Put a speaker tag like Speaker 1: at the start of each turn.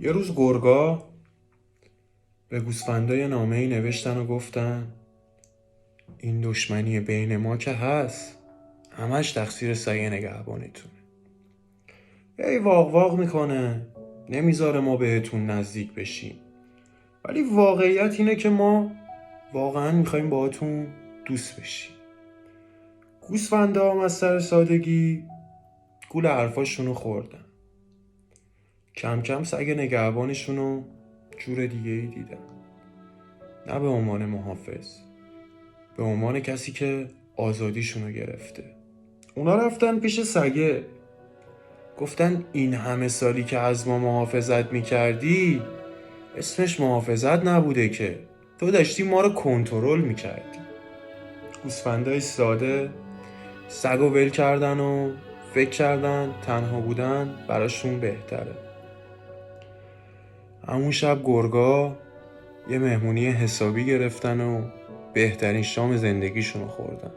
Speaker 1: یه روز گرگا به گوسفندای نامه‌ای نوشتن و گفتن این دشمنی بین ما که هست همش تقصیر سایه نگهبانتونه. هی واق واق میکنه نمیذاره ما بهتون نزدیک بشیم، ولی واقعیت اینه که ما واقعا میخوایم باهاتون دوست بشیم. گوسفندا هم از سر سادگی گول حرفاشونو خوردن. کم کم سگ نگهبانشونو جور دیگه ای دیدن، نه به عنوان محافظ، به عنوان کسی که آزادیشونو گرفته. اونا رفتن پیش سگه، گفتن این همه سالی که از ما محافظت میکردی اسمش محافظت نبوده که، تو داشتی ما رو کنترل میکردی. گوسفندای ساده سگو ول کردن و فکر کردن تنها بودن براشون بهتره. همون شب گرگا یه مهمونی حسابی گرفتن و بهترین شام زندگیشونو خوردن.